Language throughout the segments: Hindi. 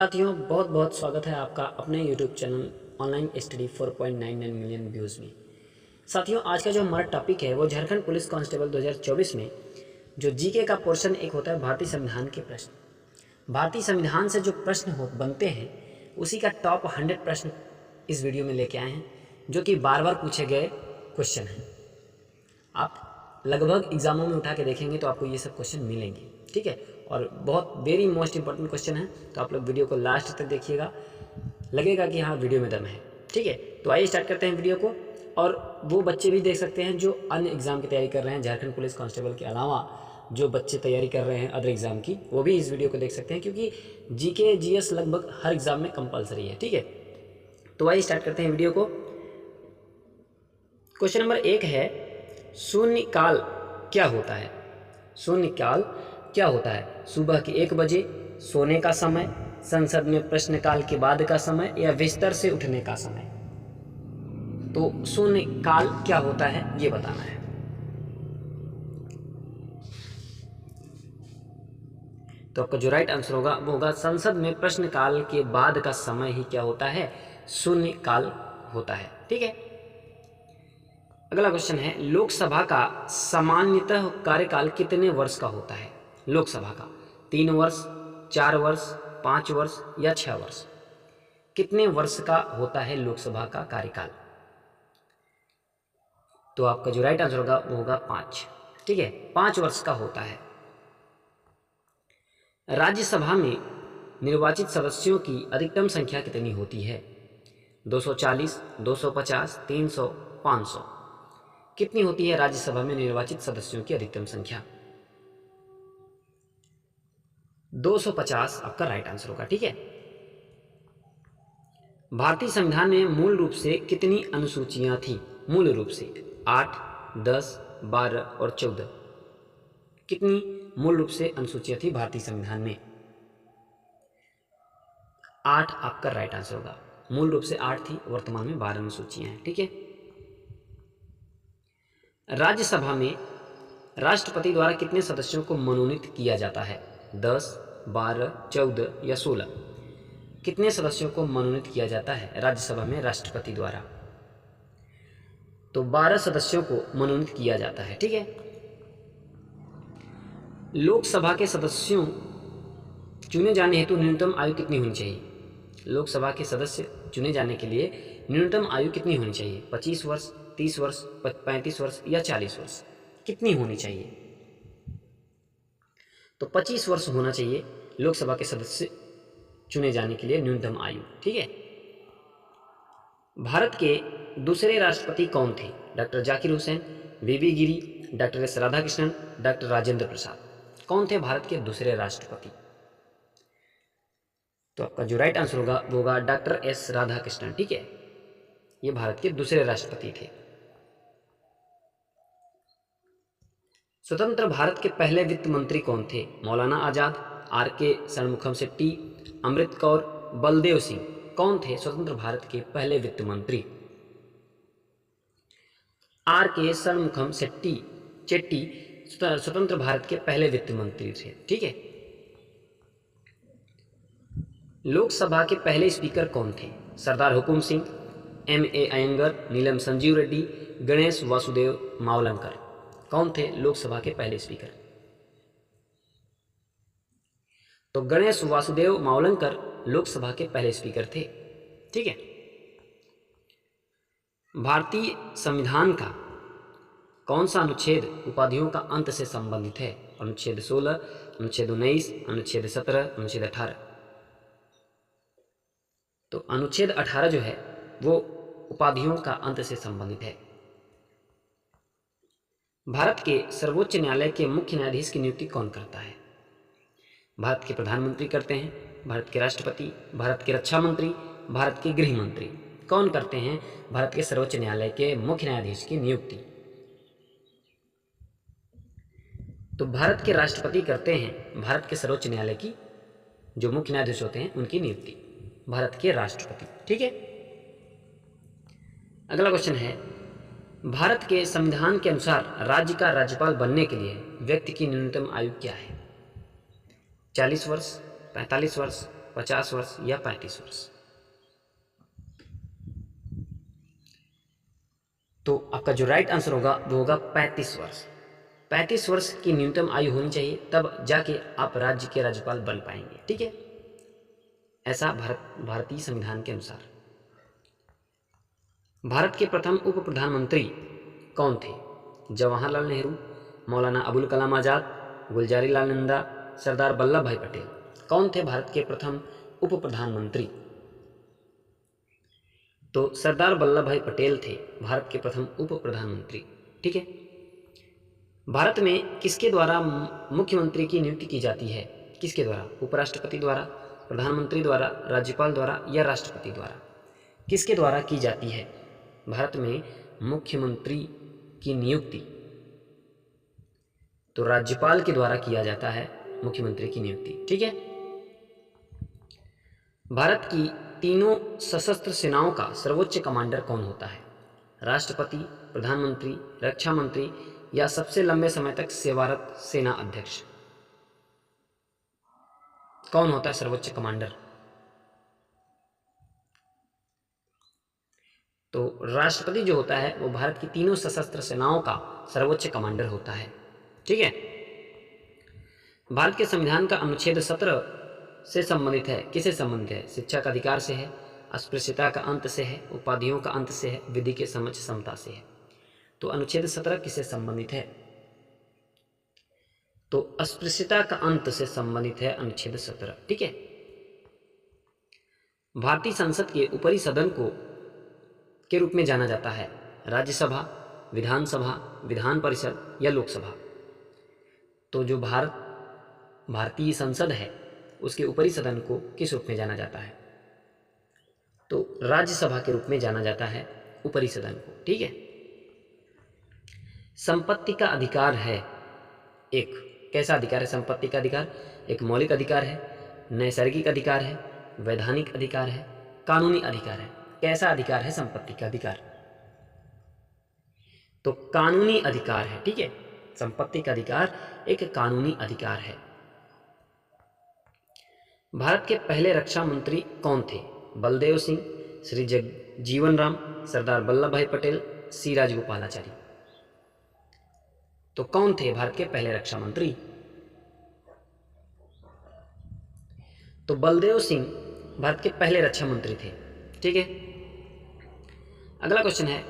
साथियों, बहुत बहुत स्वागत है आपका अपने YouTube channel online study 4.99 million views में। साथियों, आज का जो हमारा टॉपिक है वो झारखंड पुलिस कांस्टेबल 2024 में जो जीके का पोर्शन एक होता है भारतीय संविधान के प्रश्न। भारतीय संविधान से जो प्रश्न बनते हैं उसी का टॉप 100 प्रश्न इस वीडियो में लेके आए हैं, जो कि बार बार पूछे गए क्वेश्चन हैं। आप लगभग एग्ज़ामों में उठा के देखेंगे तो आपको ये सब क्वेश्चन मिलेंगे, ठीक है। और बहुत वेरी मोस्ट इंपॉर्टेंट क्वेश्चन है, तो आप लोग वीडियो को लास्ट तक देखिएगा, लगेगा कि हाँ वीडियो में दम है, ठीक है। तो आइए स्टार्ट करते हैं वीडियो को। और वो बच्चे भी देख सकते हैं जो अन्य एग्ज़ाम की तैयारी कर रहे हैं, झारखंड पुलिस कांस्टेबल के अलावा जो बच्चे तैयारी कर रहे हैं अदर एग्ज़ाम की, वो भी इस वीडियो को देख सकते हैं, क्योंकि जीके जीएस लगभग हर एग्ज़ाम में कंपलसरी है, ठीक है। तो आइए स्टार्ट करते हैं वीडियो को। क्वेश्चन नंबर 1 है, शून्यकाल क्या होता है? शून्यकाल क्या होता है? सुबह के 1 बजे, सोने का समय, संसद में प्रश्नकाल के बाद का समय, या बिस्तर से उठने का समय? तो शून्यकाल क्या होता है ये बताना है। तो आपका जो राइट आंसर होगा वो होगा संसद में प्रश्नकाल के बाद का समय ही क्या होता है? शून्यकाल होता है, ठीक है। अगला क्वेश्चन है, लोकसभा का सामान्यतः कार्यकाल कितने वर्ष का होता है? लोकसभा का 3 वर्ष, 4 वर्ष, 5 वर्ष या 6 वर्ष? कितने वर्ष का होता है लोकसभा का कार्यकाल? तो आपका जो राइट आंसर होगा वो होगा 5, ठीक है, 5 वर्ष का होता है। राज्यसभा में निर्वाचित सदस्यों की अधिकतम संख्या कितनी होती है? 240, 250, 300, 500? कितनी होती है राज्यसभा में निर्वाचित सदस्यों की अधिकतम संख्या? 250 आपका राइट आंसर होगा, ठीक है। भारतीय संविधान में मूल रूप से कितनी अनुसूचियां थी? मूल रूप से 8, 10, 12 और 14। कितनी मूल रूप से अनुसूचियां थी भारतीय संविधान में? 8 आपका राइट आंसर होगा। मूल रूप से 8 थी, वर्तमान में 12 अनुसूचियां हैं, ठीक है। राज्यसभा में राष्ट्रपति द्वारा कितने सदस्यों को मनोनीत किया जाता है? 10, 12, 14 या 16? कितने सदस्यों को मनोनीत किया जाता है राज्यसभा में राष्ट्रपति द्वारा? तो 12 सदस्यों को मनोनीत किया जाता है, ठीक है। लोकसभा के सदस्यों चुने जाने हेतु न्यूनतम आयु कितनी होनी चाहिए? लोकसभा के सदस्य चुने जाने के लिए न्यूनतम आयु कितनी होनी चाहिए? 25 वर्ष, 30 वर्ष, 35 वर्ष या 40 वर्ष? कितनी होनी चाहिए? तो 25 वर्ष होना चाहिए लोकसभा के सदस्य चुने जाने के लिए न्यूनतम आयु, ठीक है। भारत के दूसरे राष्ट्रपति कौन थे? Doctor Zakir Hussain, V V Giri, doctor S Radhakrishnan, doctor Rajendra Prasad? कौन थे भारत के दूसरे राष्ट्रपति? तो आपका जो राइट आंसर होगा वो होगा डॉक्टर एस राधाकृष्णन, ठीक है। ये भारत के दूसरे राष्ट्रपति थे। स्वतंत्र भारत के पहले वित्त मंत्री कौन थे? मौलाना आजाद, आर के षणमुखम शेट्टी, अमृत कौर, बलदेव सिंह? कौन थे स्वतंत्र भारत के पहले वित्त मंत्री? आर के षणमुखम चेट्टी स्वतंत्र भारत के पहले वित्त मंत्री थे, ठीक है। लोकसभा के पहले स्पीकर कौन थे? सरदार हुकुम सिंह, M.A. अयंगर, नीलम संजीव रेड्डी, गणेश वासुदेव मावलंकर? कौन थे लोकसभा के पहले स्पीकर? तो गणेश वासुदेव मावलंकर लोकसभा के पहले स्पीकर थे, ठीक है। भारतीय संविधान का कौन सा अनुच्छेद उपाधियों का अंत से संबंधित है? अनुच्छेद 16, अनुच्छेद 19, अनुच्छेद 17, अनुच्छेद 18? तो अनुच्छेद 18 जो है वो उपाधियों का अंत से संबंधित है। भारत के सर्वोच्च न्यायालय के मुख्य न्यायाधीश की नियुक्ति कौन करता है? भारत के प्रधानमंत्री करते हैं, भारत के राष्ट्रपति, भारत के रक्षा मंत्री, भारत के गृह मंत्री? कौन करते हैं भारत के सर्वोच्च न्यायालय के मुख्य न्यायाधीश की नियुक्ति? तो भारत के राष्ट्रपति करते हैं भारत के सर्वोच्च न्यायालय की जो मुख्य न्यायाधीश होते हैं उनकी नियुक्ति, भारत के राष्ट्रपति, ठीक है। अगला क्वेश्चन है, भारत के संविधान के अनुसार राज्य का राज्यपाल बनने के लिए व्यक्ति की न्यूनतम आयु क्या है? 40 वर्ष, 45 वर्ष, 50 वर्ष या 35 वर्ष? तो आपका जो राइट आंसर होगा वो होगा 35 वर्ष। 35 वर्ष की न्यूनतम आयु होनी चाहिए, तब जाके आप राज्य के राज्यपाल बन पाएंगे। ठीक है, ऐसा भारतीय संविधान के अनुसार। भारत के प्रथम उप प्रधानमंत्री कौन थे? जवाहरलाल नेहरू, मौलाना अबुल कलाम आज़ाद, गुलजारी लाल नंदा, सरदार वल्लभ भाई पटेल। कौन थे भारत के प्रथम उप प्रधानमंत्री? तो सरदार वल्लभ भाई पटेल थे भारत के प्रथम उप प्रधानमंत्री। ठीक है, भारत में किसके द्वारा मुख्यमंत्री की नियुक्ति की जाती है? किसके द्वारा? उपराष्ट्रपति द्वारा, प्रधानमंत्री द्वारा, राज्यपाल द्वारा या राष्ट्रपति द्वारा? किसके द्वारा की जाती है भारत में मुख्यमंत्री की नियुक्ति? तो राज्यपाल के द्वारा किया जाता है मुख्यमंत्री की नियुक्ति। ठीक है, भारत की तीनों सशस्त्र सेनाओं का सर्वोच्च कमांडर कौन होता है? राष्ट्रपति, प्रधानमंत्री, रक्षा मंत्री या सबसे लंबे समय तक सेवारत सेना अध्यक्ष? कौन होता है सर्वोच्च कमांडर? तो राष्ट्रपति जो होता है वो भारत की तीनों सशस्त्र सेनाओं का सर्वोच्च कमांडर होता है। ठीक है, भारत के संविधान का अनुच्छेद 17 से संबंधित है, किसे संबंधित है? शिक्षा का अधिकार से है, अस्पृश्यता का अंत से है, उपाधियों का अंत से है, विधि के समझ समता से है। तो अनुच्छेद 17 किससे संबंधित है? तो अस्पृश्यता का अंत से संबंधित है अनुच्छेद 17। ठीक है, भारतीय संसद के ऊपरी सदन को के रूप में जाना जाता है? राज्यसभा, विधानसभा, विधान परिषद या लोकसभा? तो जो भारतीय संसद है उसके ऊपरी सदन को किस रूप में जाना जाता है? तो राज्यसभा के रूप में जाना जाता है ऊपरी सदन को। ठीक है, संपत्ति का अधिकार है एक कैसा अधिकार है? संपत्ति का अधिकार एक मौलिक अधिकार है, नैसर्गिक अधिकार है, वैधानिक अधिकार है, कानूनी अधिकार है। कैसा अधिकार है संपत्ति का अधिकार? तो कानूनी अधिकार है। ठीक है, संपत्ति का अधिकार एक कानूनी अधिकार है। भारत के पहले रक्षा मंत्री कौन थे? बलदेव सिंह, श्री जगजीवन राम, सरदार वल्लभ भाई पटेल, सी राजगोपालाचारी। तो कौन थे भारत के पहले रक्षा मंत्री? तो बलदेव सिंह भारत के पहले रक्षा मंत्री थे। ठीक है, अगला क्वेश्चन है,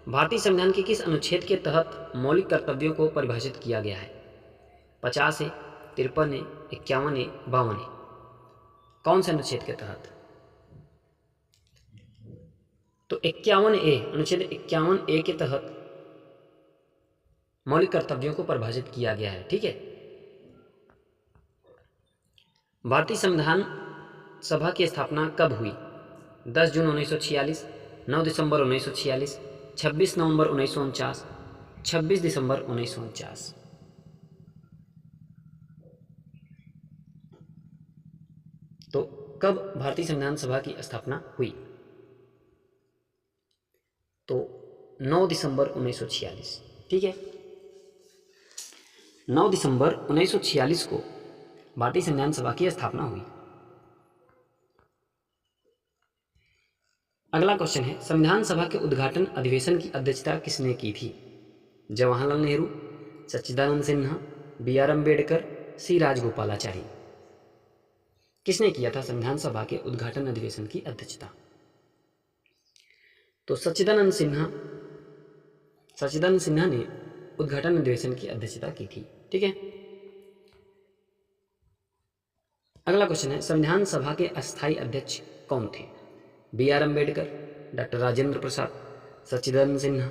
भारतीय संविधान के किस अनुच्छेद के तहत मौलिक कर्तव्यों को परिभाषित किया गया है? 50 है, 53 है, 51 है, 52 है? कौन से अनुच्छेद के तहत? तो 51A, अनुच्छेद 51A के तहत मौलिक कर्तव्यों को परिभाषित किया गया है। ठीक है, भारतीय संविधान सभा की स्थापना कब हुई? 10 जून 1946, 9 दिसंबर 1946, 26 नवंबर 1949, 26 दिसंबर 1949? तो कब भारतीय संविधान सभा की स्थापना हुई? तो 9 दिसंबर 1946। ठीक है, 9 दिसंबर 1946 को भारतीय संविधान सभा की स्थापना हुई। अगला क्वेश्चन है, संविधान सभा के उद्घाटन अधिवेशन की अध्यक्षता किसने की थी? जवाहरलाल नेहरू, सच्चिदानंद सिन्हा, बी.आर. अम्बेडकर, सी राजगोपालाचारी? किसने किया था संविधान सभा के उद्घाटन अधिवेशन की अध्यक्षता? तो सच्चिदानंद सिन्हा ने उद्घाटन अधिवेशन की अध्यक्षता की थी। ठीक है, अगला क्वेश्चन है, संविधान सभा के अस्थायी अध्यक्ष कौन थे? B R. Ambedkar, doctor Rajendra Prasad, Sachchidananda Sinha,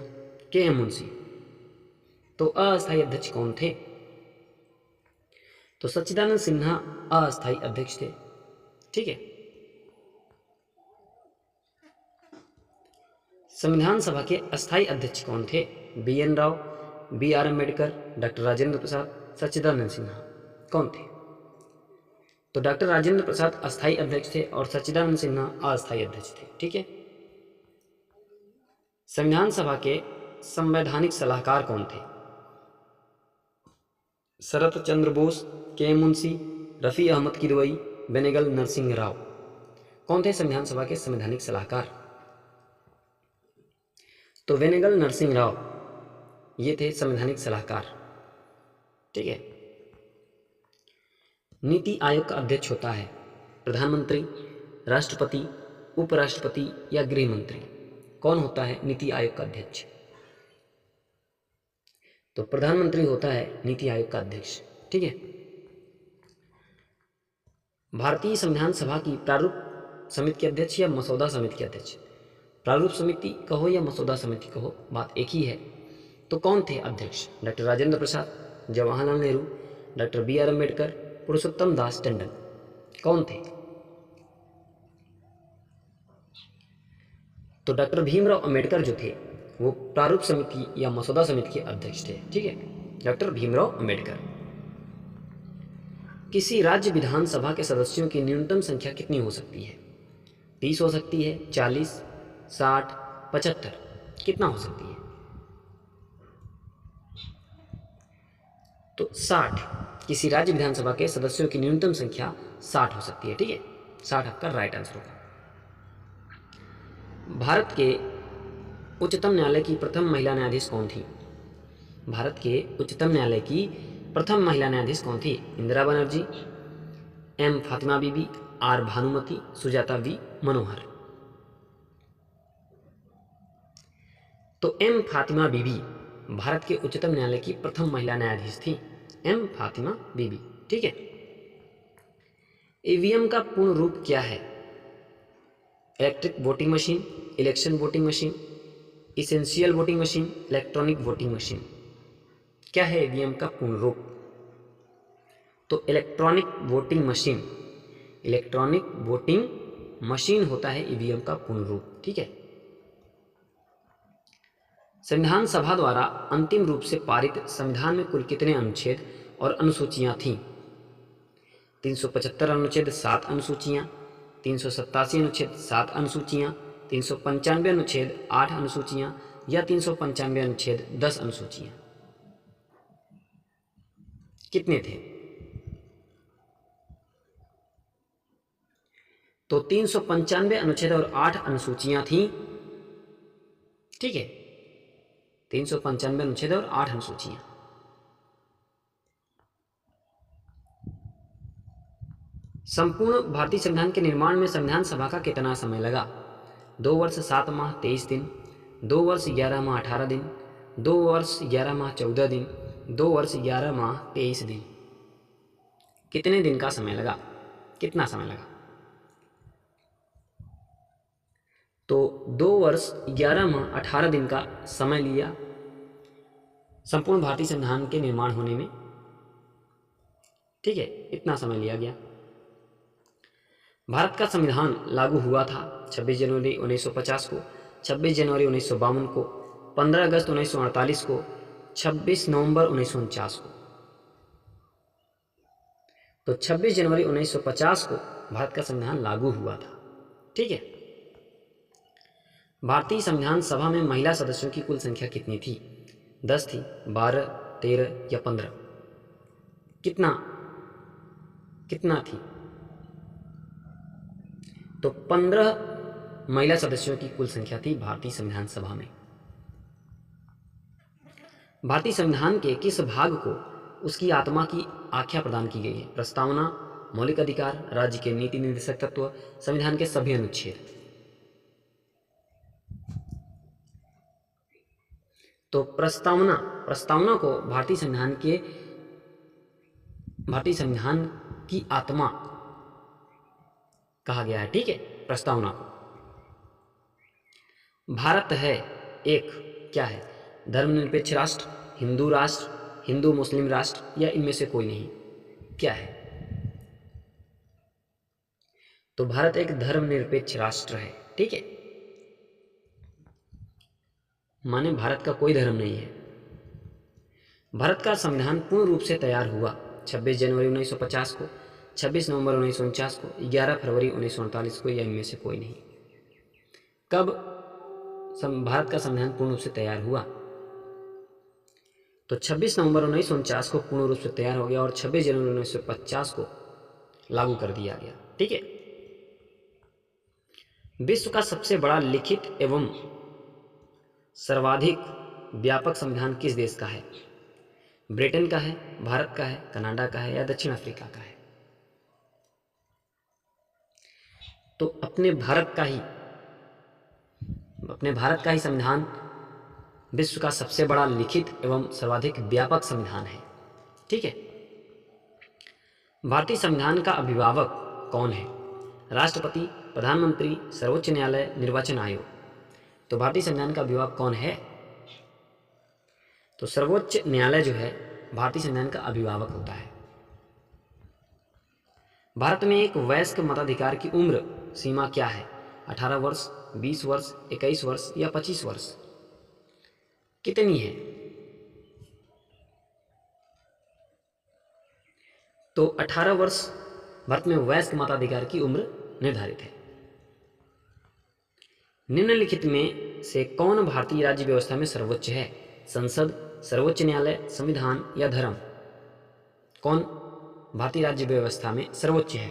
KM. Munshi? तो अस्थायी अध्यक्ष कौन थे? तो सच्चिदानंद सिन्हा अस्थायी अध्यक्ष थे। ठीक है, संविधान सभा के अस्थायी अध्यक्ष कौन थे? B N. Rao, B R. Ambedkar, doctor Rajendra Prasad, Sachchidananda Sinha? कौन थे? तो डॉक्टर राजेंद्र प्रसाद अस्थायी अध्यक्ष थे और सच्चिदानंद सिन्हा अस्थायी अध्यक्ष थे। ठीक है, संविधान सभा के संवैधानिक सलाहकार कौन थे? शरत चंद्र बोस, के.एम. मुंशी, रफ़ी अहमद किदवई, बेनेगल नरसिंह राव कौन थे संविधान सभा के संवैधानिक सलाहकार? तो बेनेगल नरसिंह राव ये थे संवैधानिक सलाहकार। ठीक है। नीति आयोग का अध्यक्ष होता है प्रधानमंत्री, राष्ट्रपति, उपराष्ट्रपति या गृह मंत्री? कौन होता है नीति आयोग का अध्यक्ष? तो प्रधानमंत्री होता है नीति आयोग का अध्यक्ष। ठीक है। भारतीय संविधान सभा की प्रारूप समिति के अध्यक्ष या मसौदा समिति के अध्यक्ष? प्रारूप समिति कहो या मसौदा समिति कहो, बात एक ही है। तो कौन थे अध्यक्ष? Doctor Rajendra Prasad, Jawaharlal Nehru, doctor B R Ambedkar, Purushottam Das Tandon, कौन थे? तो डॉक्टर भीमराव अंबेडकर जो थे वो प्रारूप समिति या मसौदा समिति के अध्यक्ष थे। ठीक है, डॉक्टर भीमराव अंबेडकर। किसी राज्य विधानसभा के सदस्यों की न्यूनतम संख्या कितनी हो सकती है? 30 हो सकती है, 40, 60, 75, कितना हो सकती है? तो 60। किसी राज्य विधानसभा के सदस्यों की न्यूनतम संख्या 60 हो सकती है। ठीक है, 60 आपका राइट आंसर होगा। भारत के उच्चतम न्यायालय की प्रथम महिला न्यायाधीश कौन थी? भारत के उच्चतम न्यायालय की प्रथम महिला न्यायाधीश कौन थी? Indira Banerjee, M Fathima Beevi, R Bhanumathi, Sujata V Manohar. तो एम फातिमा बीबी भारत के उच्चतम न्यायालय की प्रथम महिला न्यायाधीश थी, एम फातिमा बीबी। ठीक है। ईवीएम का पूर्ण रूप क्या है? Electric voting machine, election voting machine, essential voting machine, electronic voting machine. क्या है ईवीएम का पूर्ण रूप? तो electronic voting machine, electronic voting machine होता है ईवीएम का पूर्ण रूप। ठीक है। संविधान सभा द्वारा अंतिम रूप से पारित संविधान में कुल कितने अनुच्छेद और अनुसूचियां थीं? 375 अनुच्छेद 7 अनुसूचियां, 387 अनुच्छेद 7 अनुसूचियां, 395 अनुच्छेद 8 अनुसूचियां या 395 अनुच्छेद 10 अनुसूचियां? कितने थे? तो 395 अनुच्छेद और 8 अनुसूचियां थीं। ठीक है, 395 अनुच्छेद और 8 अनुसूचियां। संपूर्ण भारतीय संविधान के निर्माण में संविधान सभा का कितना समय लगा? 2 वर्ष 7 माह 23 दिन, 2 वर्ष 11 माह 18 दिन, 2 वर्ष 11 माह 14 दिन, 2 वर्ष 11 माह 23 दिन। कितने दिन का समय लगा? कितना समय लगा? तो 2 वर्ष 11 माह 18 दिन का समय लिया संपूर्ण भारतीय संविधान के निर्माण होने में। ठीक है, इतना समय लिया गया। भारत का संविधान लागू हुआ था 26 जनवरी 1950 को, 26 जनवरी 1952 को, 15 अगस्त 1948 को, 26 नवंबर 1949 को। तो 26 जनवरी 1950 को भारत का संविधान लागू हुआ था। ठीक है। भारतीय संविधान सभा में महिला सदस्यों की कुल संख्या कितनी थी? 10 थी, 12, 13 या 15? कितना थी? तो 15 महिला सदस्यों की कुल संख्या थी भारतीय संविधान सभा में। भारतीय संविधान के किस भाग को उसकी आत्मा की आख्या प्रदान की गई है? प्रस्तावना, मौलिक अधिकार, राज्य के नीति निर्देशक तत्व, संविधान के सभी अनुच्छेद। तो प्रस्तावना को भारतीय संविधान की आत्मा कहा गया है। ठीक है, प्रस्तावना को। भारत है एक क्या है? धर्मनिरपेक्ष राष्ट्र, हिंदू मुस्लिम राष्ट्र या इनमें से कोई नहीं? क्या है? तो भारत एक धर्मनिरपेक्ष राष्ट्र है। ठीक है, माने भारत का कोई धर्म नहीं है। भारत का संविधान पूर्ण रूप से तैयार हुआ 26 जनवरी 1950 को, 26 नवंबर 1949 को, 11 फरवरी 1948 को या इनमें से कोई नहीं? कब भारत का संविधान पूर्ण रूप से तैयार हुआ? तो 26 नवंबर 1949 को पूर्ण रूप से तैयार हो गया और 26 जनवरी 1950 को लागू कर दिया गया। ठीक है। विश्व का सबसे बड़ा लिखित एवं सर्वाधिक व्यापक संविधान किस देश का है? ब्रिटेन का है, भारत का है, कनाडा का है या दक्षिण अफ्रीका का है? तो अपने भारत का ही संविधान विश्व का सबसे बड़ा लिखित एवं सर्वाधिक व्यापक संविधान है। ठीक है। भारतीय संविधान का अभिभावक कौन है? राष्ट्रपति, प्रधानमंत्री, सर्वोच्च न्यायालय, निर्वाचन आयोग। तो भारतीय संविधान का अभिभावक कौन है? तो सर्वोच्च न्यायालय जो है भारतीय संविधान का अभिभावक होता है। भारत में एक वयस्क मताधिकार की उम्र सीमा क्या है? 18 वर्ष, 20 वर्ष, 21 वर्ष या 25 वर्ष? कितनी है? तो 18 वर्ष भारत में वयस्क मताधिकार की उम्र निर्धारित है। निम्नलिखित में से कौन भारतीय राज्य व्यवस्था में सर्वोच्च है? संसद, सर्वोच्च न्यायालय, संविधान या धर्म? कौन भारतीय राज्य व्यवस्था में सर्वोच्च है?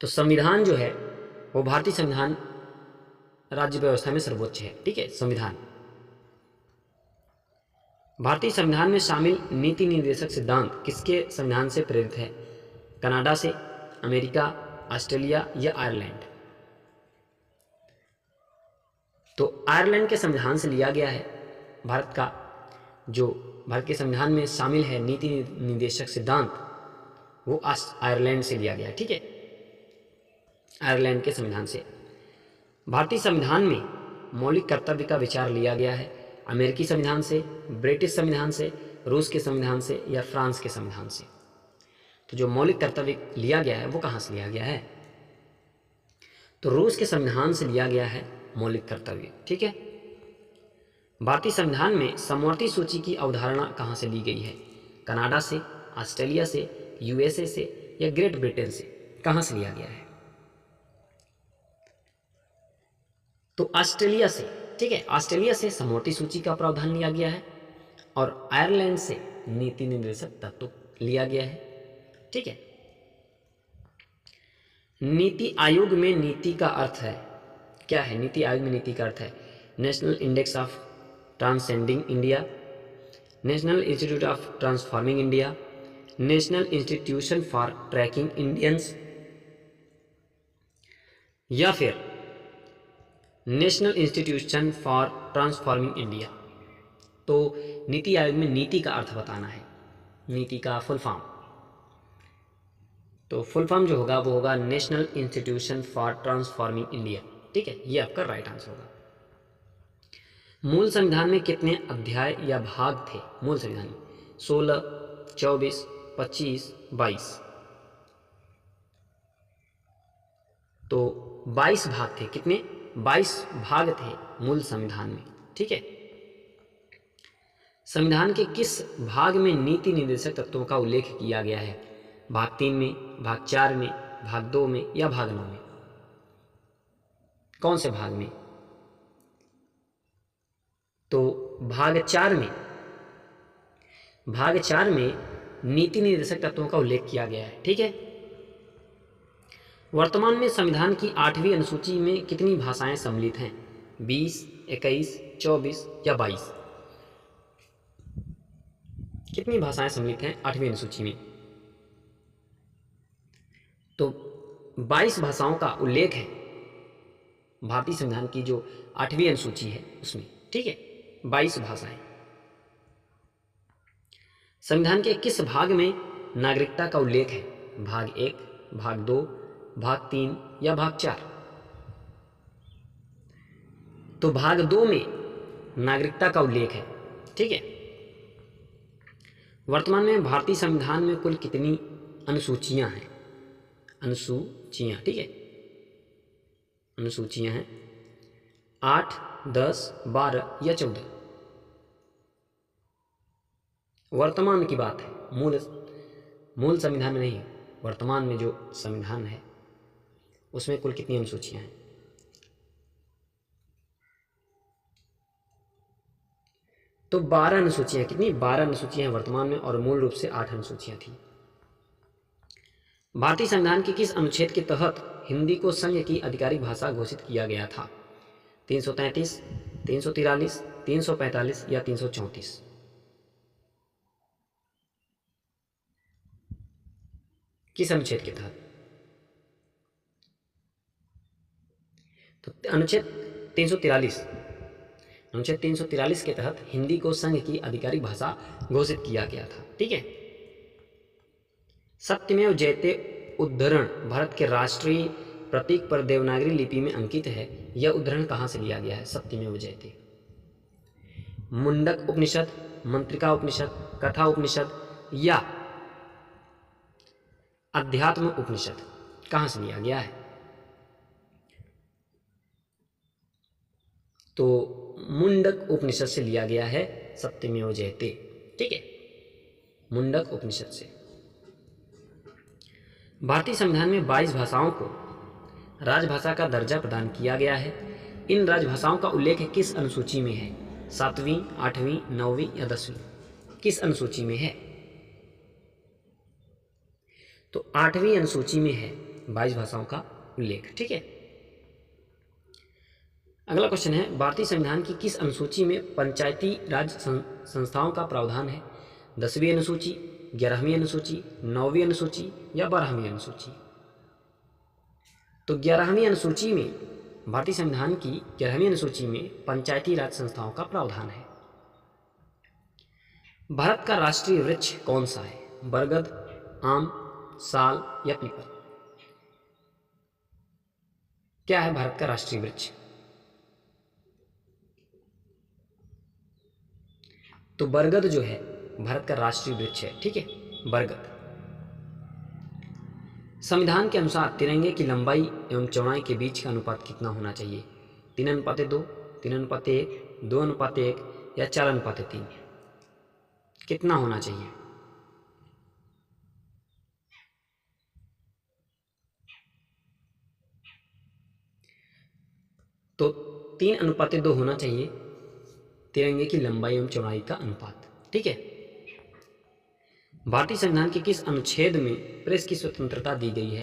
तो संविधान जो है वो भारतीय संविधान राज्य व्यवस्था में सर्वोच्च है। ठीक है। संविधान भारतीय संविधान में शामिल नीति निर्देशक सिद्धांत किसके संविधान से प्रेरित है? कनाडा से, अमेरिका, ऑस्ट्रेलिया या आयरलैंड? तो आयरलैंड के संविधान से लिया गया है। भारत के संविधान में शामिल है नीति निर्देशक सिद्धांत, वो आयरलैंड से लिया गया है। ठीक है। आयरलैंड के संविधान से। भारतीय संविधान में मौलिक कर्तव्य का विचार लिया गया है अमेरिकी संविधान से, ब्रिटिश संविधान से, रूस के संविधान से या फ्रांस के संविधान से? तो जो मौलिक कर्तव्य लिया गया है वो कहाँ से लिया गया है? तो रूस के संविधान से लिया गया है मौलिक कर्तव्य। ठीक है। भारतीय संविधान में समवर्ती सूची की अवधारणा कहाँ से ली गई है? कनाडा से, ऑस्ट्रेलिया से, यूएसए से या ग्रेट ब्रिटेन से? कहाँ से लिया गया है? तो ऑस्ट्रेलिया से। ठीक है। ऑस्ट्रेलिया से समवर्ती सूची का प्रावधान लिया गया है और आयरलैंड से नीति निर्देशक तत्व लिया गया है। ठीक है। नीति आयोग में नीति का अर्थ है क्या है? नीति आयोग में नीति का अर्थ है national index of transcending India, national institute of transforming India, national institution for tracking Indians या फिर national institution for transforming India. तो नीति आयोग में नीति का अर्थ बताना है, नीति का फुल फॉर्म। तो फुल फॉर्म जो होगा वो होगा national institution for transforming India. ठीक है। ये आपका राइट आंसर होगा। मूल संविधान में कितने अध्याय या भाग थे? मूल संविधान में 16, 24, 25, 22। तो 22 भाग थे। कितने? 22 भाग थे मूल संविधान में। ठीक है। संविधान के किस भाग में नीति निर्देशक तत्वों का उल्लेख किया गया है? भाग 3 में, भाग 4 में, भाग 2 में या भाग 9 में? कौन से भाग में? तो भाग 4 में। भाग 4 में नीति निर्देशक तत्वों का उल्लेख किया गया है। ठीक है। वर्तमान में संविधान की 8वीं अनुसूची में कितनी भाषाएं सम्मिलित हैं? 20, 21, 24 या 22? कितनी भाषाएं सम्मिलित हैं 8वीं अनुसूची में? तो 22 भाषाओं का उल्लेख है भारतीय संविधान की जो 8वीं अनुसूची है उसमें। ठीक है। 22 भाषाएं। संविधान के किस भाग में नागरिकता का उल्लेख है? भाग 1, भाग 2, भाग 3 या भाग 4? तो भाग 2 में नागरिकता का उल्लेख है। ठीक है। वर्तमान में भारतीय संविधान में कुल कितनी अनुसूचियां हैं? अनुसूचियां। ठीक है। अनुसूचियां हैं 8, 10, 12 या 14? वर्तमान की बात है, मूल संविधान में नहीं। वर्तमान में जो संविधान है उसमें कुल कितनी अनुसूचियां हैं? तो 12 अनुसूचियाँ, कितनी 12 अनुसूचियाँ वर्तमान में, और मूल रूप से 8 अनुसूचियाँ थी। भारतीय संविधान के किस अनुच्छेद के तहत हिंदी को संघ की आधिकारिक भाषा घोषित किया गया था? 333, 343, 345 या 334? किस अनुच्छेद के तहत? तो अनुच्छेद 343, अनुच्छेद 343 के तहत हिंदी को संघ की आधिकारिक भाषा घोषित किया गया था। ठीक है। सत्यमेव जयते उद्धरण भारत के राष्ट्रीय प्रतीक पर देवनागरी लिपि में अंकित है। यह उद्धरण कहाँ से लिया गया है? सत्यमेव जयते। मुंडक उपनिषद, मंत्रिका उपनिषद, कथा उपनिषद या अध्यात्म उपनिषद, कहाँ से लिया गया है? तो मुंडक उपनिषद से लिया गया है सत्यमेव जयते। ठीक है, मुंडक उपनिषद से। भारतीय संविधान में 22 भाषाओं को राजभाषा का दर्जा प्रदान किया गया है। इन राजभाषाओं का उल्लेख किस अनुसूची में है? 7वीं, 8वीं, 9वीं या 10वीं? किस अनुसूची में है? तो 8वीं अनुसूची में है 22 भाषाओं का उल्लेख। ठीक है। अगला क्वेश्चन है, भारतीय संविधान की किस अनुसूची में पंचायती राज संस्थाओं का प्रावधान है? 10वीं अनुसूची, 11वीं अनुसूची, 9वीं अनुसूची या 12वीं अनुसूची? तो 11वीं अनुसूची में, भारतीय संविधान की 11वीं अनुसूची में पंचायती राज संस्थाओं का प्रावधान है। भारत का राष्ट्रीय वृक्ष कौन सा है? बरगद, आम, साल या पीपल? क्या है भारत का राष्ट्रीय वृक्ष? तो बरगद जो है भारत का राष्ट्रीय वृक्ष है। ठीक है, बरगद। संविधान के अनुसार तिरंगे की लंबाई एवं चौड़ाई के बीच का अनुपात कितना होना चाहिए? 3:2, 3:1, 2:1 या 4:3? कितना होना चाहिए? तो 3:2 होना चाहिए तिरंगे की लंबाई एवं चौड़ाई का अनुपात। ठीक है। भारतीय संविधान के किस अनुच्छेद में प्रेस की स्वतंत्रता दी गई है?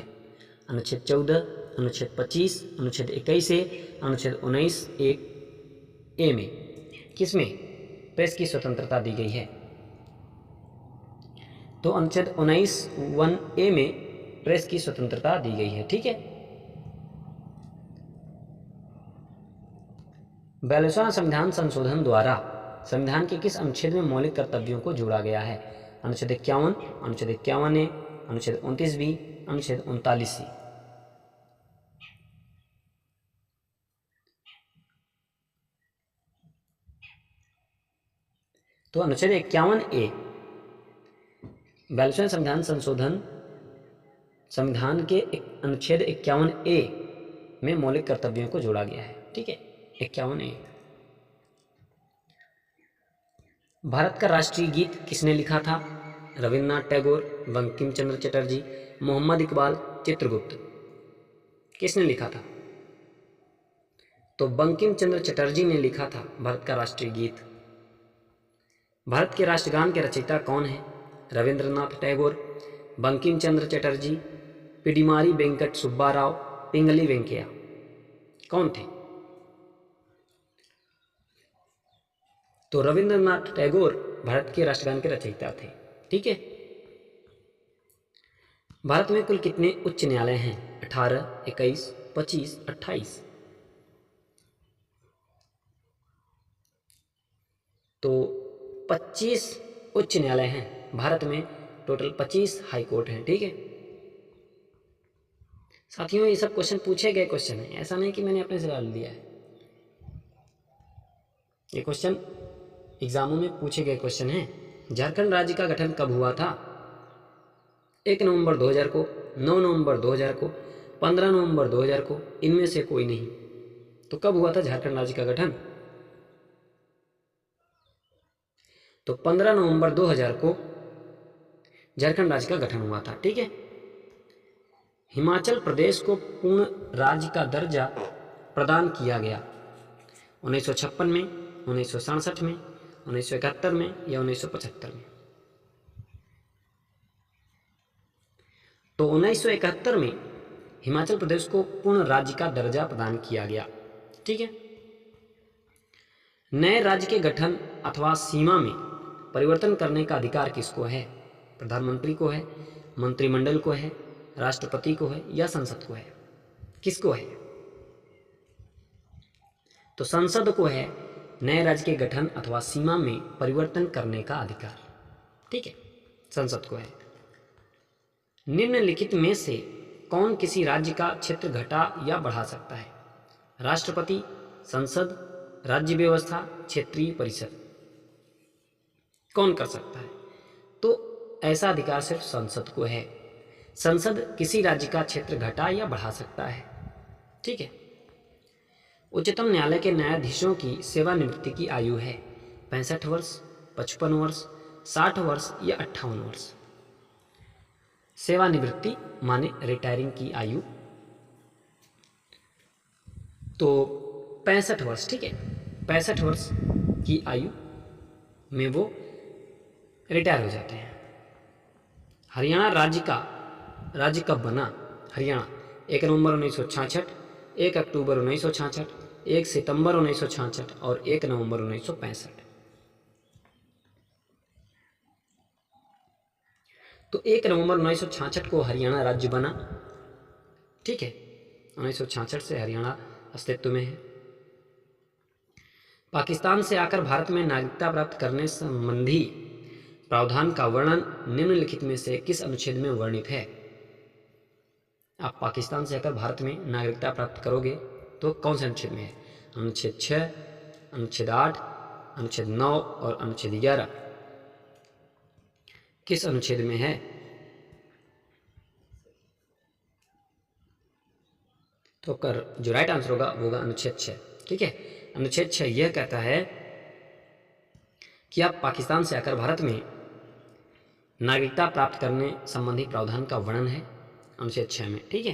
अनुच्छेद 14, अनुच्छेद 25, अनुच्छेद 21 ए, अनुच्छेद 19(1)(a) में किसमें प्रेस की स्वतंत्रता दी गई है? तो अनुच्छेद 19(1)(a) में प्रेस की स्वतंत्रता दी गई है। ठीक है। 42वां संविधान संशोधन द्वारा संविधान के किस अनुच्छेद में मौलिक कर्तव्यों को जोड़ा गया है? अनुच्छेद 51, अनुच्छेद 51(a), अनुच्छेद 29(b), अनुच्छेद 39(c)? तो अनुच्छेद 51(a), 42वें संविधान संशोधन संविधान के अनुच्छेद 51(a) में मौलिक कर्तव्यों को जोड़ा गया है। ठीक है, 51(a). भारत का राष्ट्रीय गीत किसने लिखा था? रविन्द्रनाथ टैगोर, बंकिम चंद्र चटर्जी, मोहम्मद इकबाल, चित्रगुप्त? किसने लिखा था? तो बंकिम चंद्र चटर्जी ने लिखा था भारत का राष्ट्रीय गीत। भारत के राष्ट्रगान के रचयिता कौन है? रविन्द्रनाथ टैगोर, बंकिम चंद्र चटर्जी, पिडिमारी वेंकट सुब्बा राव, पिंगली वेंकैया? कौन थे? तो रविन्द्रनाथ टैगोर भारत के राष्ट्रगान के रचयिता थे। ठीक है। भारत में कुल कितने उच्च न्यायालय हैं? 18, 21, 25, 28? तो 25 उच्च न्यायालय हैं भारत में। टोटल 25 हाई कोर्ट हैं। ठीक है साथियों, ये सब क्वेश्चन पूछे गए क्वेश्चन है, ऐसा नहीं कि मैंने अपने से डाल दिया है। ये क्वेश्चन एग्जामों में पूछे गए क्वेश्चन हैं। झारखंड राज्य का गठन कब हुआ था? 1 नवंबर 2000 को, 9 नवंबर 2000 को, 15 नवंबर 2000 को, इनमें से कोई नहीं। तो कब हुआ था झारखंड राज्य का गठन? तो 15 नवंबर 2000 को झारखंड राज्य का गठन हुआ था। ठीक है। हिमाचल प्रदेश को पूर्ण राज्य का दर्जा प्रदान किया गया 1956 में, 1967 में, 1971 में या 1975 में? तो 1971 में हिमाचल प्रदेश को पूर्ण राज्य का दर्जा प्रदान किया गया। ठीक है। नए राज्य के गठन अथवा सीमा में परिवर्तन करने का अधिकार किसको है? प्रधानमंत्री को है, मंत्रिमंडल को है, राष्ट्रपति को है या संसद को है? किसको है? तो संसद को है नए राज्य के गठन अथवा सीमा में परिवर्तन करने का अधिकार। ठीक है, संसद को है। निम्नलिखित में से कौन किसी राज्य का क्षेत्र घटा या बढ़ा सकता है? राष्ट्रपति, संसद, राज्य व्यवस्था, क्षेत्रीय परिषद। कौन कर सकता है? तो ऐसा अधिकार सिर्फ संसद को है। संसद किसी राज्य का क्षेत्र घटा या बढ़ा सकता है। ठीक है। उच्चतम न्यायालय के न्यायाधीशों की सेवानिवृत्ति की आयु है 65 वर्ष, 55 वर्ष, 60 वर्ष या 58 वर्ष। सेवानिवृत्ति माने रिटायरिंग की आयु तो 65 वर्ष। ठीक है, 65 वर्ष की आयु में वो रिटायर हो जाते हैं। हरियाणा राज्य कब बना? हरियाणा 1 नवंबर 1966, 1 अक्टूबर 1966, 1 सितंबर 1966 और 1 नवंबर 1965। तो 1 नवंबर 1966 को हरियाणा राज्य बना। ठीक है, 1966 से हरियाणा अस्तित्व में है। पाकिस्तान से आकर भारत में नागरिकता प्राप्त करने संबंधी प्रावधान का वर्णन निम्नलिखित में से किस अनुच्छेद में वर्णित है? आप पाकिस्तान से आकर भारत में नागरिकता प्राप्त करोगे तो कौन से अनुच्छेद में है? अनुच्छेद 6, अनुच्छेद 8, अनुच्छेद 9 और अनुच्छेद 11। किस अनुच्छेद में है? तो कर जो राइट आंसर होगा वो होगा अनुच्छेद 6। ठीक है, अनुच्छेद 6 यह कहता है कि आप पाकिस्तान से आकर भारत में नागरिकता प्राप्त करने संबंधी प्रावधान का वर्णन है अनुच्छेद 6 में। ठीक है।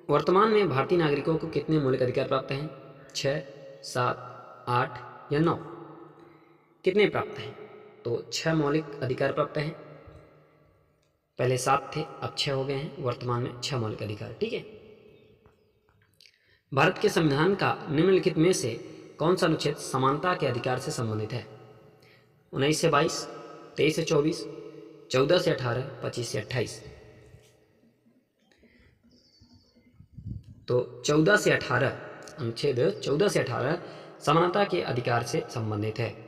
वर्तमान में भारतीय नागरिकों को कितने मौलिक अधिकार प्राप्त हैं? 6, 7, 8 या 9? कितने प्राप्त हैं? तो 6 मौलिक अधिकार प्राप्त हैं। पहले 7 थे, अब 6 हो गए हैं। वर्तमान में 6 मौलिक अधिकार। ठीक है। भारत के संविधान का निम्नलिखित में से कौन सा अनुच्छेद समानता के अधिकार से संबंधित है? 19 से 22, 23 से 24, 14 से 18, 25 से 28। तो 14 से 18, अनुच्छेद 14 से 18 समानता के अधिकार से संबंधित है।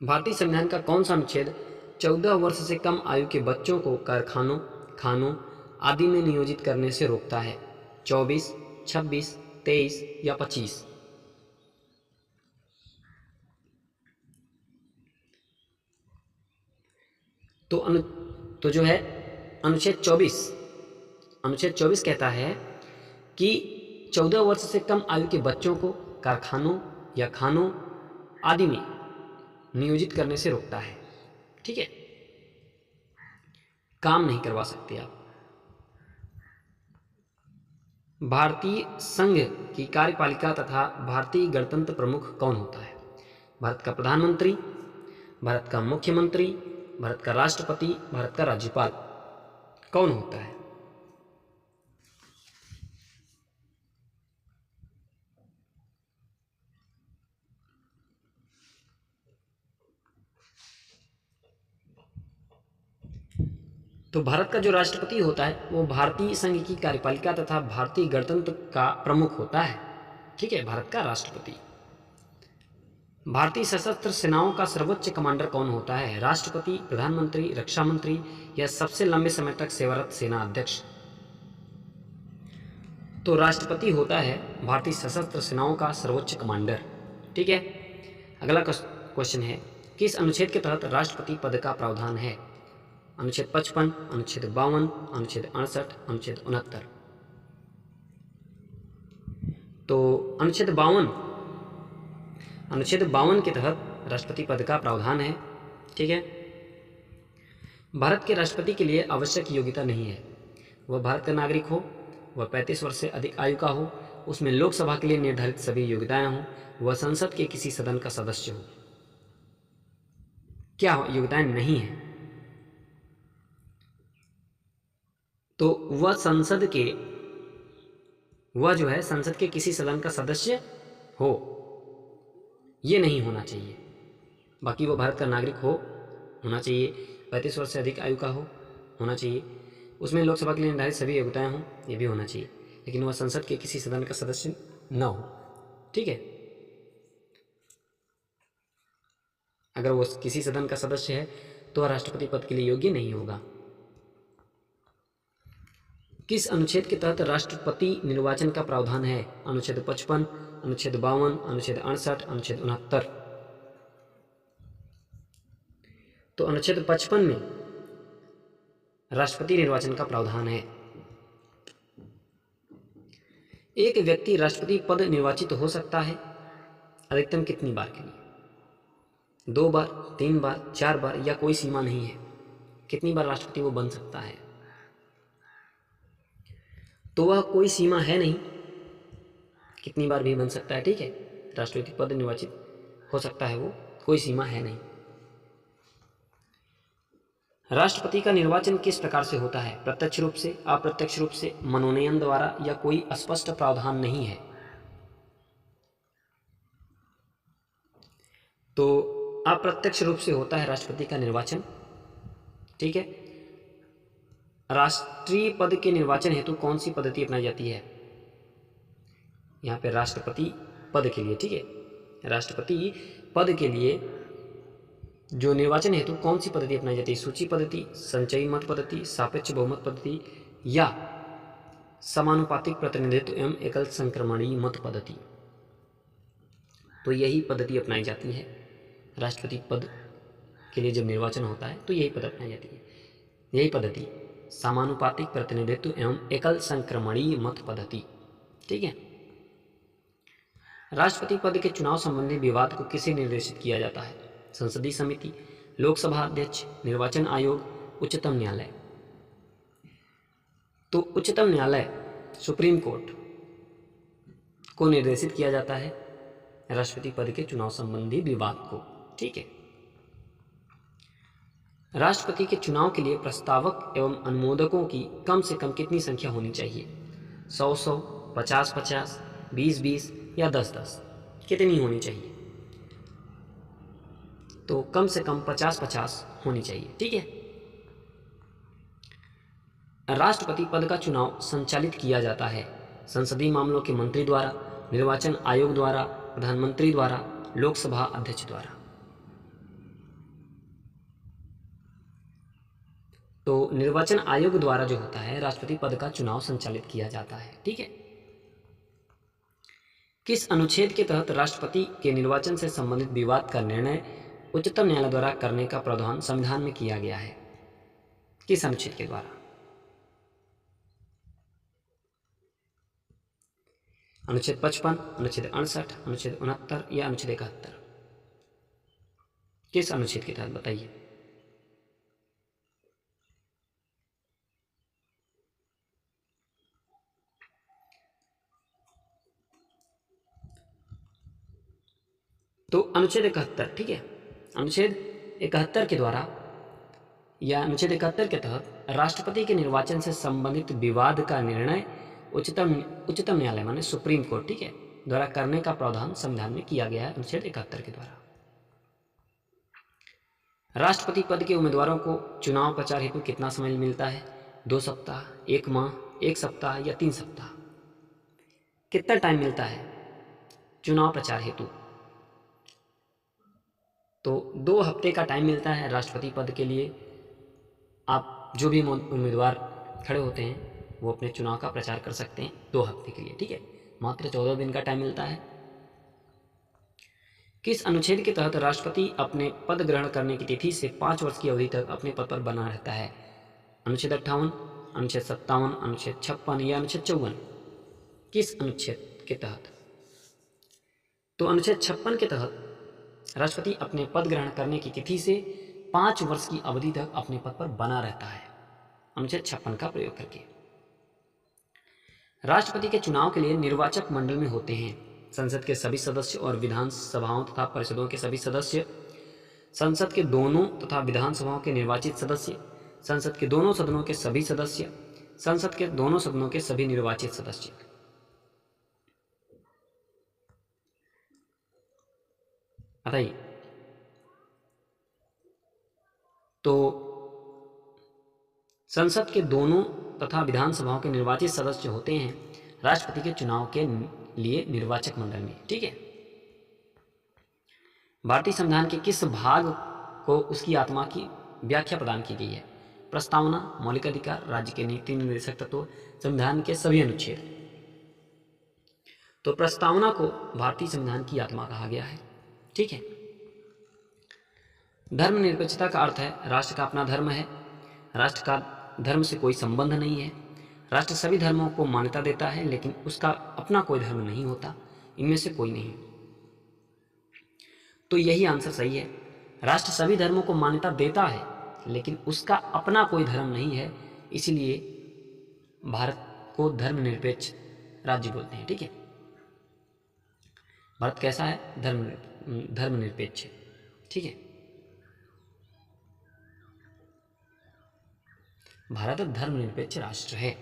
भारतीय संविधान का कौन सा अनुच्छेद 14 वर्ष से कम आयु के बच्चों को कारखानों, खानों आदि में नियोजित करने से रोकता है? 24, 26, 23 या 25? तो जो है अनुच्छेद 24 कहता है कि 14 वर्ष से कम आयु के बच्चों को कारखानों या खानों आदि में नियोजित करने से रोकता है। ठीक है, काम नहीं करवा सकते आप। भारतीय संघ की कार्यपालिका तथा भारतीय गणतंत्र प्रमुख कौन होता है? भारत का प्रधानमंत्री, भारत का मुख्यमंत्री, भारत का राष्ट्रपति, भारत का राज्यपाल। कौन होता है? तो भारत का जो राष्ट्रपति होता है वो भारतीय संघ की कार्यपालिका तथा भारतीय गणतंत्र का प्रमुख होता है। ठीक है, भारत का राष्ट्रपति। भारतीय सशस्त्र सेनाओं का सर्वोच्च कमांडर कौन होता है? राष्ट्रपति, प्रधानमंत्री, रक्षा मंत्री या सबसे लंबे समय तक सेवारत सेना अध्यक्ष? तो राष्ट्रपति होता है भारतीय सशस्त्र सेनाओं का सर्वोच्च कमांडर। ठीक है। अगला क्वेश्चन है, किस अनुच्छेद के तहत राष्ट्रपति पद का प्रावधान है? अनुच्छेद 55, अनुच्छेद 52, अनुच्छेद 68, अनुच्छेद 69। तो अनुच्छेद 52 के तहत राष्ट्रपति पद का प्रावधान है। ठीक है। भारत के राष्ट्रपति के लिए आवश्यक योग्यता नहीं है। वह भारत का नागरिक हो, वह 35 वर्ष से अधिक आयु का हो, उसमें लोकसभा के लिए निर्धारित सभी योग्यताएं हों, वह संसद के किसी सदन का सदस्य हो। क्या योग्यताएं नहीं है तो वह जो है संसद के किसी सदन का सदस्य हो, ये नहीं होना चाहिए। बाकी वो भारत का नागरिक होना चाहिए, 35 वर्ष से अधिक आयु का होना चाहिए, उसमें लोकसभा के लिए निर्धारित सभी योग्यताएं हों, ये भी होना चाहिए, लेकिन वह संसद के किसी सदन का सदस्य न हो। ठीक है, अगर वो किसी सदन का सदस्य है तो वह राष्ट्रपति पद के लिए योग्य नहीं होगा। किस अनुच्छेद के तहत राष्ट्रपति निर्वाचन का प्रावधान है? अनुच्छेद 55, अनुच्छेद 52, अनुच्छेद 68, अनुच्छेद 69। तो अनुच्छेद 55 में राष्ट्रपति निर्वाचन का प्रावधान है। एक व्यक्ति राष्ट्रपति पद निर्वाचित हो सकता है अधिकतम कितनी बार के लिए? 2 बार, 3 बार, 4 बार या कोई सीमा नहीं है? कितनी बार राष्ट्रपति वो बन सकता है? तो वह कोई सीमा है नहीं, कितनी बार भी बन सकता है। ठीक है, राष्ट्रपति पद निर्वाचित हो सकता है, वो कोई सीमा है नहीं। राष्ट्रपति का निर्वाचन किस प्रकार से होता है? प्रत्यक्ष रूप से, अप्रत्यक्ष रूप से, मनोनयन द्वारा या कोई स्पष्ट प्रावधान नहीं है? तो अप्रत्यक्ष रूप से होता है राष्ट्रपति का निर्वाचन। ठीक है, राष्ट्रीय पद के निर्वाचन हेतु कौन सी पद्धति अपनाई जाती है? यहाँ पे राष्ट्रपति पद के लिए, ठीक है, राष्ट्रपति पद के लिए जो निर्वाचन हेतु कौन सी पद्धति अपनाई जाती है? सूची पद्धति, संचयी मत पद्धति, सापेक्ष बहुमत पद्धति या समानुपातिक प्रतिनिधित्व एवं एकल संक्रमणीय मत पद्धति। तो यही पद्धति अपनाई जाती है राष्ट्रपति पद के लिए। जब निर्वाचन होता है तो यही पद्धति अपनाई जाती है, यही पद्धति समानुपातिक प्रतिनिधित्व एवं एकल संक्रमणीय मत पद्धति। ठीक है, राष्ट्रपति पद के चुनाव संबंधी विवाद को किसे निर्देशित किया जाता है? संसदीय समिति, लोकसभा अध्यक्ष, निर्वाचन आयोग, उच्चतम न्यायालय। तो उच्चतम न्यायालय, सुप्रीम कोर्ट को निर्देशित किया जाता है राष्ट्रपति पद के चुनाव संबंधी विवाद को। ठीक है, राष्ट्रपति के चुनाव के लिए प्रस्तावक एवं अनुमोदकों की कम से कम कितनी संख्या होनी चाहिए? 100-100, 50-50, 20-20 या 10-10? कितनी होनी चाहिए? तो कम से कम 50-50 होनी चाहिए। ठीक है, राष्ट्रपति पद का चुनाव संचालित किया जाता है संसदीय मामलों के मंत्री द्वारा, निर्वाचन आयोग द्वारा, प्रधानमंत्री द्वारा, लोकसभा अध्यक्ष द्वारा। तो निर्वाचन आयोग द्वारा जो होता है राष्ट्रपति पद का चुनाव संचालित किया जाता है। ठीक है, किस अनुच्छेद के तहत राष्ट्रपति के निर्वाचन से संबंधित विवाद का निर्णय उच्चतम न्यायालय द्वारा करने का प्रावधान संविधान में किया गया है? किस अनुच्छेद के द्वारा? अनुच्छेद 55, अनुच्छेद 68, अनुच्छेद 69 या अनुच्छेद 71? किस अनुच्छेद के तहत बताइए? तो अनुच्छेद 71। ठीक है, अनुच्छेद 71 के द्वारा या अनुच्छेद 71 के तहत राष्ट्रपति के निर्वाचन से संबंधित विवाद का निर्णय उच्चतम न्यायालय माने सुप्रीम कोर्ट, ठीक है, द्वारा करने का प्रावधान संविधान में किया गया है अनुच्छेद 71 के द्वारा। राष्ट्रपति पद के उम्मीदवारों को चुनाव प्रचार हेतु कितना समय मिलता है? 2 सप्ताह, 1 माह, 1 सप्ताह या 3 सप्ताह? कितना टाइम मिलता है चुनाव प्रचार हेतु? तो 2 हफ्ते का टाइम मिलता है राष्ट्रपति पद के लिए। आप जो भी उम्मीदवार खड़े होते हैं वो अपने चुनाव का प्रचार कर सकते हैं 2 हफ्ते के लिए। ठीक है, मात्र 14 दिन का टाइम मिलता है। किस अनुच्छेद के तहत राष्ट्रपति अपने पद ग्रहण करने की तिथि से 5 वर्ष की अवधि तक अपने पद पर बना रहता है? अनुच्छेद 58, अनुच्छेद 57, अनुच्छेद 56 या अनुच्छेद 54? किस अनुच्छेद के तहत? तो अनुच्छेद 56 के तहत राष्ट्रपति अपने पद ग्रहण करने की तिथि से 5 वर्ष की अवधि तक अपने पद पर बना रहता है, अनुच्छेद 56 का प्रयोग करके। राष्ट्रपति के चुनाव के लिए निर्वाचक मंडल में होते हैं संसद के सभी सदस्य और विधानसभाओं तथा परिषदों के सभी सदस्य, संसद के दोनों तथा विधानसभाओं के निर्वाचित सदस्य, संसद के दोनों सदनों के सभी सदस्य, संसद के दोनों सदनों के सभी निर्वाचित सदस्य। बताइए, तो संसद के दोनों तथा विधानसभाओं के निर्वाचित सदस्य होते हैं राष्ट्रपति के चुनाव के लिए निर्वाचक मंडल में। ठीक है। भारतीय संविधान के किस भाग को उसकी आत्मा की व्याख्या प्रदान की गई है? प्रस्तावना, मौलिक अधिकार, राज्य के नीति निर्देशक तत्व, संविधान के सभी अनुच्छेद। तो प्रस्तावना को भारतीय संविधान की आत्मा कहा गया है। ठीक है। धर्मनिरपेक्षता का अर्थ है राष्ट्र का अपना धर्म है, राष्ट्र का धर्म से कोई संबंध नहीं है, राष्ट्र सभी धर्मों को मान्यता देता है लेकिन उसका अपना कोई धर्म नहीं होता, इनमें से कोई नहीं। तो यही आंसर सही है। राष्ट्र सभी धर्मों को मान्यता देता है लेकिन उसका अपना कोई धर्म नहीं है, इसलिए भारत को धर्मनिरपेक्ष राज्य बोलते हैं। ठीक है। भारत कैसा है? धर्मनिरपेक्ष। ठीक है। भारत धर्मनिरपेक्ष राष्ट्र है।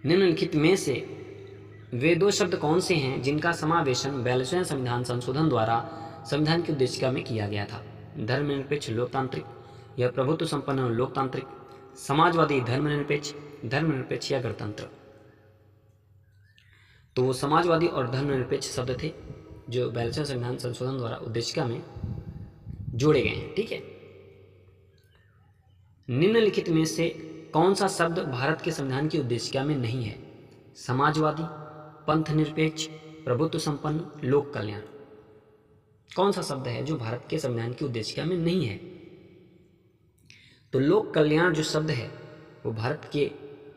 निम्नलिखित में से वे दो शब्द कौन से हैं जिनका समावेशन 42वें संविधान संशोधन द्वारा संविधान की उद्देशिका में किया गया था? धर्मनिरपेक्ष लोकतांत्रिक या प्रभुत्व संपन्न लोकतांत्रिक, समाजवादी धर्मनिरपेक्ष, धर्मनिरपेक्ष या गणतंत्र। तो वो समाजवादी और धर्मनिरपेक्ष शब्द थे जो 42वें संविधान संशोधन द्वारा उद्देशिका में जोड़े गए हैं। ठीक है। निम्नलिखित में से कौन सा शब्द भारत के संविधान की उद्देशिका में नहीं है? समाजवादी, पंथ निरपेक्ष, प्रभुत्व संपन्न, लोक कल्याण। कौन सा शब्द है जो भारत के संविधान की उद्देशिका में नहीं है? तो लोक कल्याण जो शब्द है वो भारत के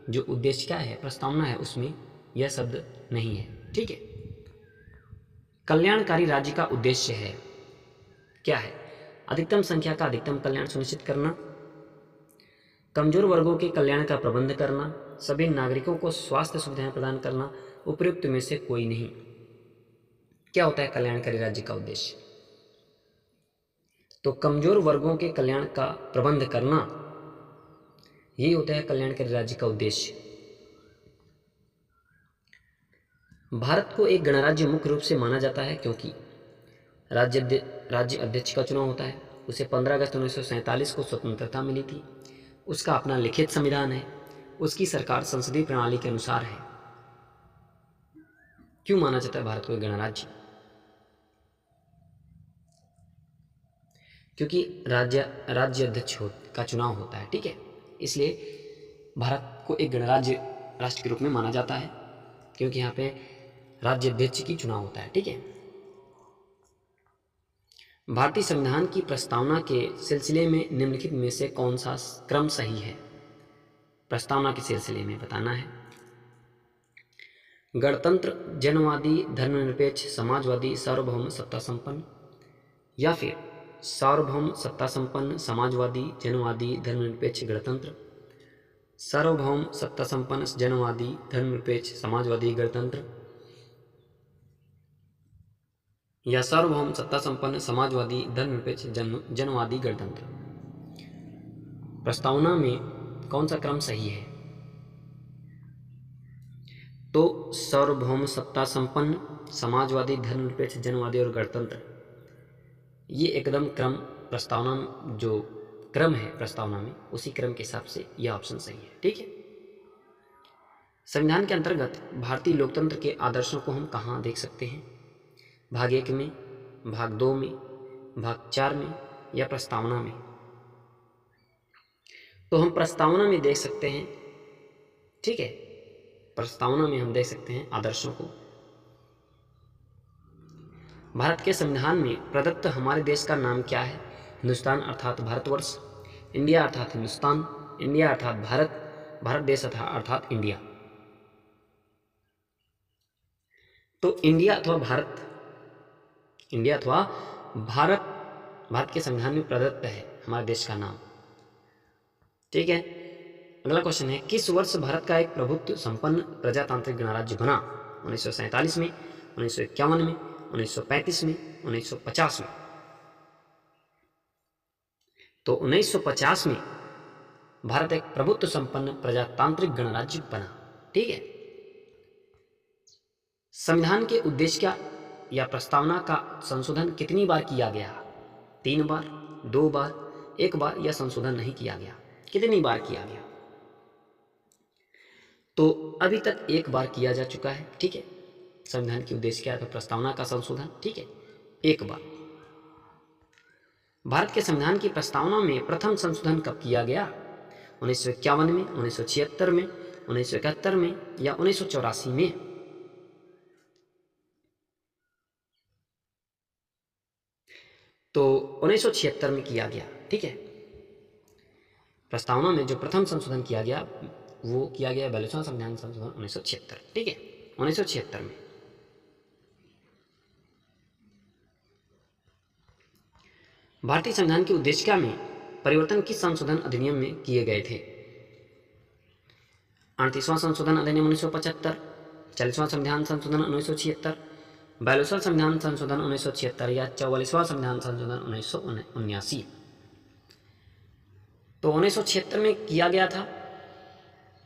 जो उद्देशिका है, प्रस्तावना है, उसमें यह शब्द नहीं है। ठीक है। कल्याणकारी राज्य का उद्देश्य है क्या है? अधिकतम संख्या का अधिकतम कल्याण सुनिश्चित करना, कमजोर वर्गों के कल्याण का प्रबंध करना, सभी नागरिकों को स्वास्थ्य सुविधाएं प्रदान करना, उपयुक्त में से कोई नहीं। क्या होता है कल्याणकारी राज्य का उद्देश्य? तो कमजोर वर्गों के कल्याण का प्रबंध करना, यही होता है कल्याणकारी राज्य का उद्देश्य। भारत को एक गणराज्य मुख्य रूप से माना जाता है क्योंकि राज्य अध्यक्ष का चुनाव होता है। उसे 15 अगस्त 1947 को स्वतंत्रता मिली थी। उसका अपना लिखित संविधान है। उसकी सरकार संसदीय प्रणाली के अनुसार है। क्यों माना जाता है भारत को एक गणराज्य? क्योंकि राज्य अध्यक्ष का चुनाव होता है। ठीक है। इसलिए भारत को एक गणराज्य राष्ट्र के रूप में माना जाता है क्योंकि यहाँ पे राज्य अध्यक्ष की चुनाव होता है। ठीक है। भारतीय संविधान की प्रस्तावना के सिलसिले में निम्नलिखित में से कौन सा क्रम सही है? प्रस्तावना के सिलसिले में बताना है। गणतंत्र, जनवादी, धर्मनिरपेक्ष, समाजवादी, सार्वभौम, सत्ता संपन्न, या फिर सार्वभौम, सत्ता संपन्न, समाजवादी, जनवादी, धर्मनिरपेक्ष, गणतंत्र, सार्वभौम, सत्ता संपन्न, जनवादी, धर्मनिरपेक्ष, समाजवादी, गणतंत्र, या सार्वभौम, सत्ता संपन्न, समाजवादी, धर्मनिरपेक्ष, जनवादी, गणतंत्र। प्रस्तावना में कौन सा क्रम सही है? तो सार्वभौम, सत्ता संपन्न, समाजवादी, धर्मनिरपेक्ष, जनवादी और गणतंत्र, ये एकदम क्रम प्रस्तावना जो क्रम है प्रस्तावना में, उसी क्रम के हिसाब से यह ऑप्शन सही है। ठीक है। संविधान के अंतर्गत भारतीय लोकतंत्र के आदर्शों को हम कहाँ देख सकते हैं? भाग 1 में, भाग 2 में, भाग 4 में या प्रस्तावना में? तो हम प्रस्तावना में देख सकते हैं। ठीक है। प्रस्तावना में हम देख सकते हैं आदर्शों को। भारत के संविधान में प्रदत्त हमारे देश का नाम क्या है? हिंदुस्तान अर्थात भारतवर्ष, इंडिया अर्थात हिंदुस्तान, इंडिया अर्थात भारत, भारत देश अर्थात इंडिया। तो इंडिया अथवा भारत, इंडिया अथवा भारत के संविधान में प्रदत्त है हमारे देश का नाम। ठीक है। अगला क्वेश्चन है, किस वर्ष भारत का एक प्रभुत्व संपन्न प्रजातांत्रिक गणराज्य बना? 1947 में, 1951 में, 1935 में, 1950 में। तो 1950 में भारत एक प्रभुत्व संपन्न प्रजातांत्रिक गणराज्य बना। ठीक है। संविधान के उद्देश्य या प्रस्तावना का संशोधन कितनी बार किया गया? 3 बार, 2 बार, 1 बार या संशोधन नहीं किया गया? कितनी बार किया गया? तो अभी तक 1 बार किया जा चुका है। ठीक है। संविधान के उद्देश्य या प्रस्तावना का संशोधन, ठीक है, 1 बार। भारत के संविधान की प्रस्तावना में प्रथम संशोधन कब किया गया? 1951 में, 1976 में, 1971 में या 1984 में? तो 1976 में किया गया। ठीक है। प्रस्तावना में जो प्रथम संशोधन किया गया वो किया गया 42वां संविधान संशोधन 1976। ठीक है, 1976 में। भारतीय संविधान के उद्देशिका में परिवर्तन किस संशोधन अधिनियम में किए गए थे? 38वां संशोधन अधिनियम 1975, 40वां संविधान संशोधन 1976, 42वां संविधान संशोधन 1976 या 44वां संविधान संशोधन 1979। तो 1976 में किया गया था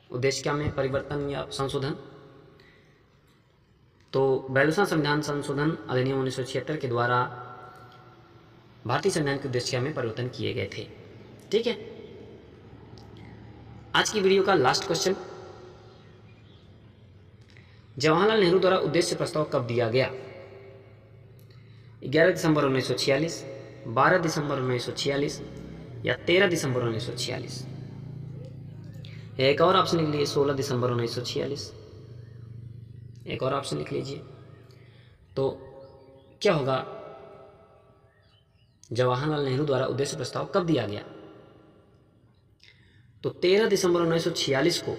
उद्देशिका में परिवर्तन या संशोधन। तो 42वां संविधान संशोधन अधिनियम 1976 के द्वारा भारतीय संविधान के उद्देशिका में परिवर्तन किए गए थे। ठीक है। आज की वीडियो का लास्ट क्वेश्चन, जवाहरलाल नेहरू द्वारा उद्देश्य प्रस्ताव कब दिया गया? 11 दिसंबर 1946, 12 दिसंबर 1946 या 13 दिसंबर 1946? एक और ऑप्शन लिख लीजिए, 16 दिसंबर 1946। एक और ऑप्शन लिख लीजिए। तो क्या होगा, जवाहरलाल नेहरू द्वारा उद्देश्य प्रस्ताव कब दिया गया? तो 13 दिसंबर 1946 को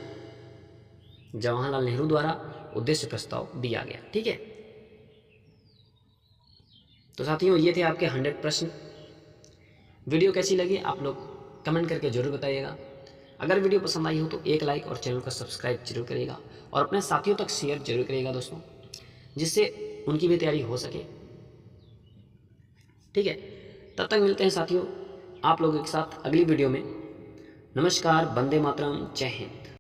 जवाहरलाल नेहरू द्वारा उद्देश्य प्रस्ताव दिया गया। ठीक है। तो साथियों, ये थे आपके 100 प्रश्न। वीडियो कैसी लगी आप लोग कमेंट करके जरूर बताइएगा। अगर वीडियो पसंद आई हो तो एक लाइक और चैनल को सब्सक्राइब जरूर करिएगा और अपने साथियों तक शेयर जरूर करिएगा दोस्तों, जिससे उनकी भी तैयारी हो सके। ठीक है। तब तक मिलते हैं साथियों आप लोगों के साथ अगली वीडियो में। नमस्कार, वंदे मातरम, जय हिंद।